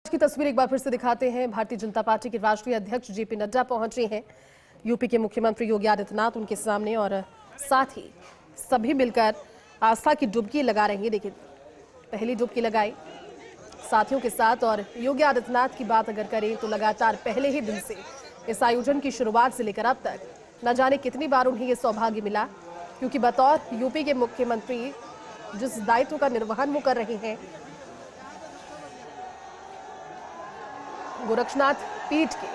की तस्वीर एक बार फिर से दिखाते हैं। भारतीय जनता पार्टी के राष्ट्रीय अध्यक्ष जेपी नड्डा पहुंचे हैं। यूपी के मुख्यमंत्री योगी आदित्यनाथ उनके सामने और साथ ही सभी मिलकर आस्था की डुबकी लगा रहे हैं। देखिए, पहली डुबकी लगाई साथियों के साथ। और योगी आदित्यनाथ की बात अगर करें तो लगातार पहले ही दिन से इस आयोजन की शुरुआत से लेकर अब तक न जाने कितनी बार उन्हें ये सौभाग्य मिला, क्योंकि बतौर यूपी के मुख्यमंत्री जिस दायित्व का निर्वहन वो कर रहे हैं, गोरक्षनाथ पीठ के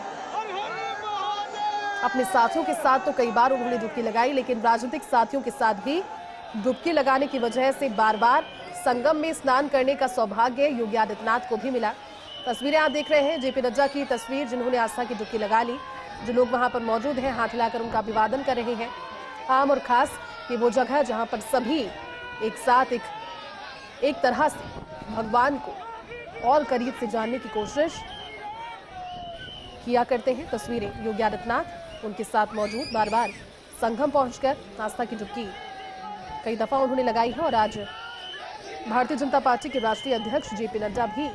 अपने साथियों के साथ तो कई बार उन्होंने डुबकी लगाई, लेकिन राजनीतिक साथियों के साथ भी डुबकी लगाने की वजह से बार बार संगम में स्नान करने का सौभाग्य योगी आदित्यनाथ को भी मिला। तस्वीरें आप देख रहे हैं, जेपी नड्डा की तस्वीर, जिन्होंने आस्था की डुबकी लगा ली। जो लोग वहां पर मौजूद हैं हाथ हिलाकर उनका अभिवादन कर रहे हैं। आम और खास ये वो जगह जहां पर सभी एक साथ एक तरह से भगवान को और करीब से जानने की कोशिश किया करते हैं। तस्वीरें योगी आदित्यनाथ उनके साथ मौजूद, बार बार संगम पहुंचकर आस्था की डुबकी कई दफा उन्होंने लगाई है। और आज भारतीय जनता पार्टी के राष्ट्रीय अध्यक्ष जेपी नड्डा भी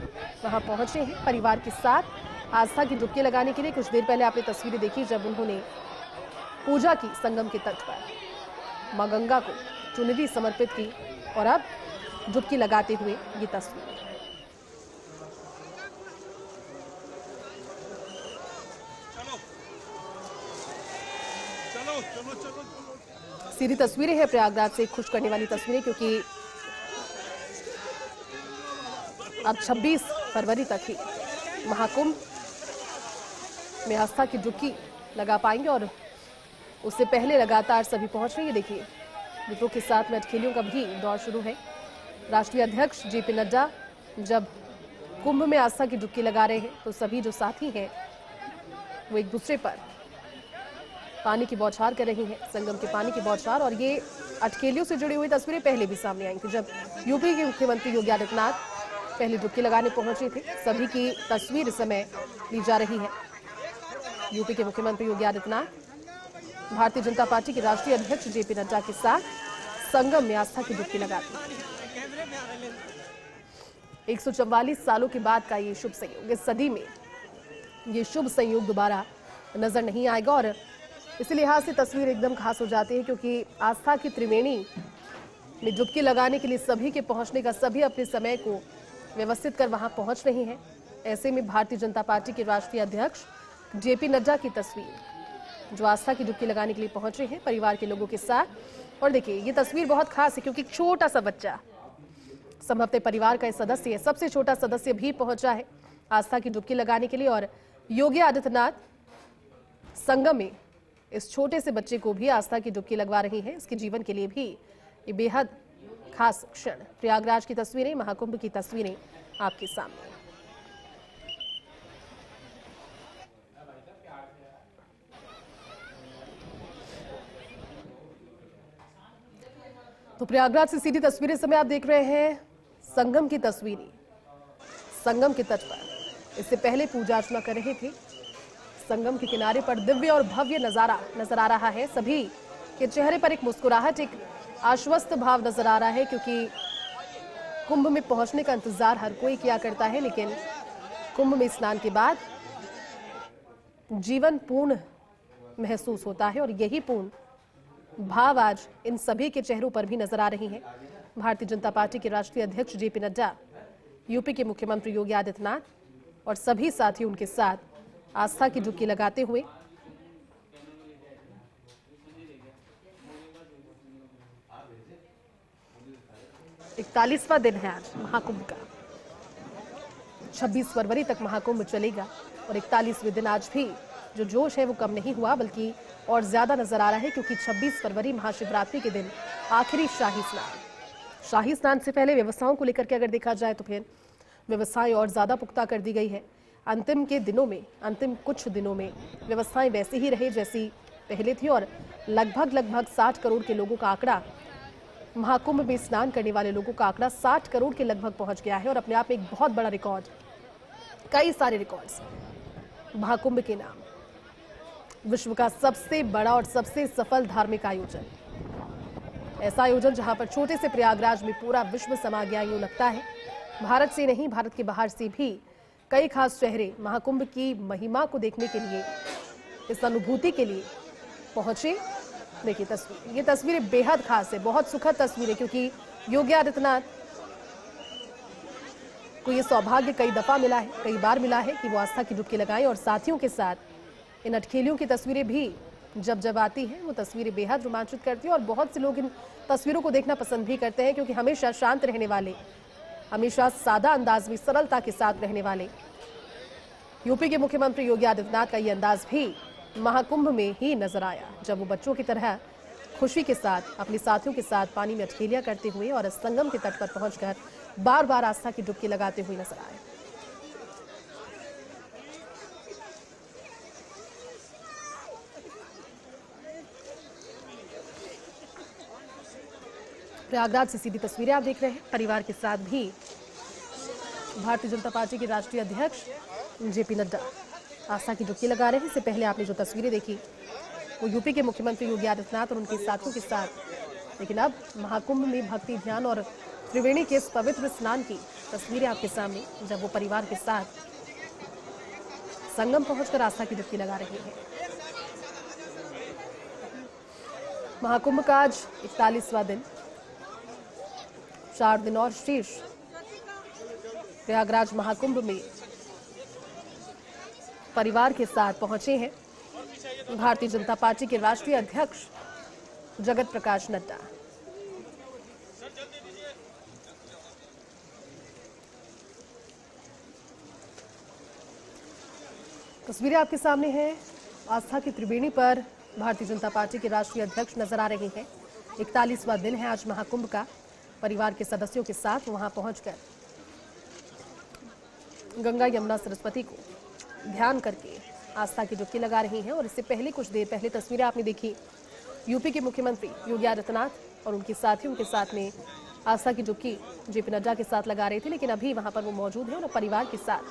वहां पहुंचे हैं परिवार के साथ आस्था की डुबकी लगाने के लिए। कुछ देर पहले आपने तस्वीरें देखी जब उन्होंने पूजा की संगम के तट पर, मां गंगा को चुनरी समर्पित की और अब डुबकी लगाते हुए ये तस्वीर। सीधी तस्वीरें हैं प्रयागराज से, खुश करने वाली तस्वीरें, क्योंकि अब 26 फरवरी तक ही महाकुंभ में आस्था की डुबकी लगा पाएंगे और उससे पहले लगातार सभी पहुंच रहे हैं। देखिए, मित्रों के साथ में अटखेलियों का भी दौर शुरू है। राष्ट्रीय अध्यक्ष जेपी नड्डा जब कुंभ में आस्था की डुबकी लगा रहे हैं तो सभी जो साथी हैं वो एक दूसरे पर पानी की बौछार कर रही हैं, संगम के पानी की बौछार। और ये अटखेलियों से जुड़ी हुई तस्वीरें पहले भी सामने आई थी, जब यूपी के मुख्यमंत्री योगी आदित्यनाथ पहले डुबकी लगाने पहुंचे थे। सभी की तस्वीर इस समय ली जा रही है। यूपी के मुख्यमंत्री योगी आदित्यनाथ भारतीय जनता पार्टी के राष्ट्रीय अध्यक्ष जेपी नड्डा के साथ संगम में आस्था की डुबकी लगाते हैं। 144 सालों के बाद का ये शुभ संयोग, इस सदी में ये शुभ संयोग दोबारा नजर नहीं आएगा। और इसी लिहाज से तस्वीर एकदम खास हो जाती है, क्योंकि आस्था की त्रिवेणी में डुबकी लगाने के लिए सभी के पहुंचने का, सभी अपने समय को व्यवस्थित कर वहां पहुंच रहे हैं। ऐसे में भारतीय जनता पार्टी के राष्ट्रीय अध्यक्ष जेपी नड्डा की तस्वीर, जो आस्था की डुबकी लगाने के लिए पहुंचे हैं परिवार के लोगों के साथ। और देखिए, ये तस्वीर बहुत खास है, क्योंकि छोटा सा बच्चा, संभवतः परिवार का सदस्य है, सबसे छोटा सदस्य भी पहुंचा है आस्था की डुबकी लगाने के लिए। और योगी आदित्यनाथ संगम में इस छोटे से बच्चे को भी आस्था की डुबकी लगवा रही हैं। इसके जीवन के लिए भी ये बेहद खास क्षण। प्रयागराज की तस्वीरें, महाकुंभ की तस्वीरें आपके सामने। तो प्रयागराज से सीधी तस्वीरें समय आप देख रहे हैं, संगम की तस्वीरें, संगम के तट पर इससे पहले पूजा अर्चना कर रहे थे। संगम के किनारे पर दिव्य और भव्य नजारा नजर आ रहा है। सभी के चेहरे पर एक मुस्कुराहट, एक आश्वस्त भाव नजर आ रहा है, क्योंकि कुंभ में पहुंचने का इंतजार हर कोई किया करता है, लेकिन कुंभ में स्नान के बाद जीवन पूर्ण महसूस होता है। और यही पूर्ण भाव आज इन सभी के चेहरों पर भी नजर आ रही हैं। भारतीय जनता पार्टी के राष्ट्रीय अध्यक्ष जेपी नड्डा, यूपी के मुख्यमंत्री योगी आदित्यनाथ और सभी साथी उनके साथ आस्था की डुबकी लगाते हुए। इकतालीसवां दिन है आज महाकुंभ का। 26 फरवरी तक महाकुंभ चलेगा और 41वें दिन आज भी जो जोश है वो कम नहीं हुआ, बल्कि और ज्यादा नजर आ रहा है, क्योंकि 26 फरवरी महाशिवरात्रि के दिन आखिरी शाही स्नान से पहले व्यवस्थाओं को लेकर के अगर देखा जाए तो फिर व्यवस्थाएं और ज्यादा पुख्ता कर दी गई है। अंतिम कुछ दिनों में व्यवस्थाएं वैसी ही रही जैसी पहले थी। और लगभग 60 करोड़ के लोगों का आंकड़ा, महाकुंभ में स्नान करने वाले लोगों का आंकड़ा 60 करोड़ के लगभग पहुंच गया है। और अपने आप में एक बहुत बड़ा रिकॉर्ड, कई सारे रिकॉर्ड्स महाकुंभ के नाम। विश्व का सबसे बड़ा और सबसे सफल धार्मिक आयोजन, ऐसा आयोजन जहां पर छोटे से प्रयागराज में पूरा विश्व समा गया यूं लगता है। भारत से नहीं, भारत के बाहर से भी कई खास चेहरे महाकुंभ की महिमा को देखने के लिए, इस अनुभूति के लिए पहुंचे। देखिए तस्वीर, ये तस्वीरें बेहद खास है, बहुत सुखद तस्वीरें, क्योंकि योगी आदित्यनाथ को ये सौभाग्य कई दफा मिला है, कई बार मिला है कि वो आस्था की डुबकी लगाएं और साथियों के साथ इन अटखेलियों की तस्वीरें भी जब आती हैं वो तस्वीरें बेहद रोमांचित करती हैं और बहुत से लोग इन तस्वीरों को देखना पसंद भी करते हैं, क्योंकि हमेशा शांत रहने वाले, हमेशा सादा अंदाज में सरलता के साथ रहने वाले यूपी के मुख्यमंत्री योगी आदित्यनाथ का ये अंदाज भी महाकुंभ में ही नजर आया, जब वो बच्चों की तरह खुशी के साथ अपने साथियों के साथ पानी में अटखेलियां करते हुए और इस संगम के तट पर पहुंचकर बार बार आस्था की डुबकी लगाते हुए नजर आए। प्रयागराज से सीधी तस्वीरें आप देख रहे हैं। परिवार के साथ भी भारतीय जनता पार्टी के राष्ट्रीय अध्यक्ष जेपी नड्डा आस्था की डुबकी लगा रहे हैं। इससे पहले आपने जो तस्वीरें देखी वो यूपी के मुख्यमंत्री योगी आदित्यनाथ और उनके साथियों के साथ, लेकिन अब महाकुंभ में भक्ति, ध्यान और त्रिवेणी के इस पवित्र स्नान की तस्वीरें आपके सामने, जब वो परिवार के साथ संगम पहुंचकर आस्था की डुबकी लगा रहे हैं। महाकुंभ का आज 41वां दिन, 4 दिन और शेष प्रयागराज महाकुंभ में परिवार के साथ पहुंचे हैं भारतीय जनता पार्टी के राष्ट्रीय अध्यक्ष जगत प्रकाश नड्डा। तस्वीरें आपके सामने हैं। आस्था की त्रिवेणी पर भारतीय जनता पार्टी के राष्ट्रीय अध्यक्ष नजर आ रहे हैं। 41वां दिन है आज महाकुंभ का। परिवार के सदस्यों के साथ वहां पहुंचकर गंगा, यमुना, सरस्वती को ध्यान करके आस्था की डुबकी लगा रही हैं। और इससे पहले, कुछ देर पहले तस्वीरें आपने देखी यूपी के मुख्यमंत्री योगी आदित्यनाथ और उनके साथियों के साथ में आस्था की डुबकी जेपी नड्डा के साथ लगा रहे थे, लेकिन अभी वहां पर वो मौजूद हैं और परिवार के साथ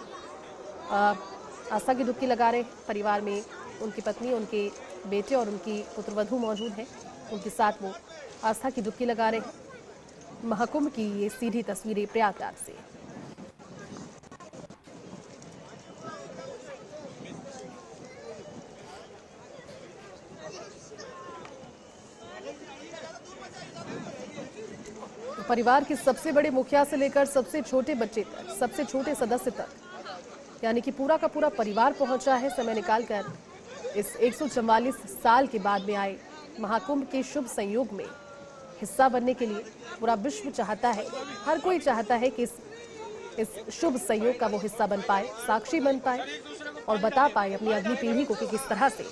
आस्था की डुबकी लगा रहे हैं। परिवार में उनकी पत्नी, उनके बेटे और उनकी पुत्रवधू मौजूद हैं, उनके साथ वो आस्था की डुबकी लगा रहे हैं। महाकुंभ की ये सीधी तस्वीरें प्रयागराज से। परिवार के सबसे बड़े मुखिया से लेकर सबसे छोटे बच्चे तक, सबसे छोटे सदस्य तक, यानी कि पूरा का पूरा परिवार पहुंचा है समय निकालकर इस 144 साल के बाद में आए महाकुंभ के शुभ संयोग में हिस्सा बनने के लिए। पूरा विश्व चाहता है, हर कोई चाहता है कि इस शुभ संयोग का वो हिस्सा बन पाए, साक्षी बन पाए और बता पाए अपनी अगली पीढ़ी को कि किस तरह से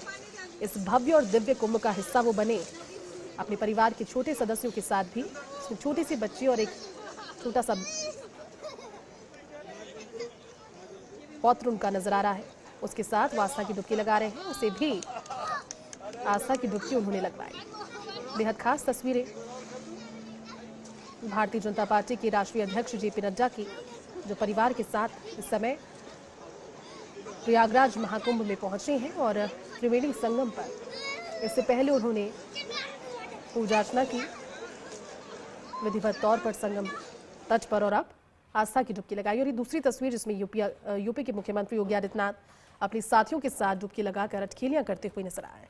इस भव्य और दिव्य कुंभ का हिस्सा वो बने। अपने परिवार के छोटे सदस्यों के साथ भी, इसमें छोटी सी बच्ची और एक छोटा सा पौत्र उनका नजर आ रहा है, उसके साथ वो आस्था की डुबकी लगा रहे हैं। उसे भी आस्था की डुबकी उन्होंने लगवाई। बेहद खास तस्वीरें भारतीय जनता पार्टी के राष्ट्रीय अध्यक्ष जेपी नड्डा की, जो परिवार के साथ इस समय प्रयागराज महाकुंभ में पहुंचे हैं और त्रिवेणी संगम पर इससे पहले उन्होंने पूजा अर्चना की विधिवत तौर पर संगम तट पर, और अब आस्था की डुबकी लगाई। और ये दूसरी तस्वीर जिसमें यूपी के मुख्यमंत्री योगी आदित्यनाथ अपने साथियों के साथ डुबकी लगाकर अटखेलियां करते हुए नजर आए।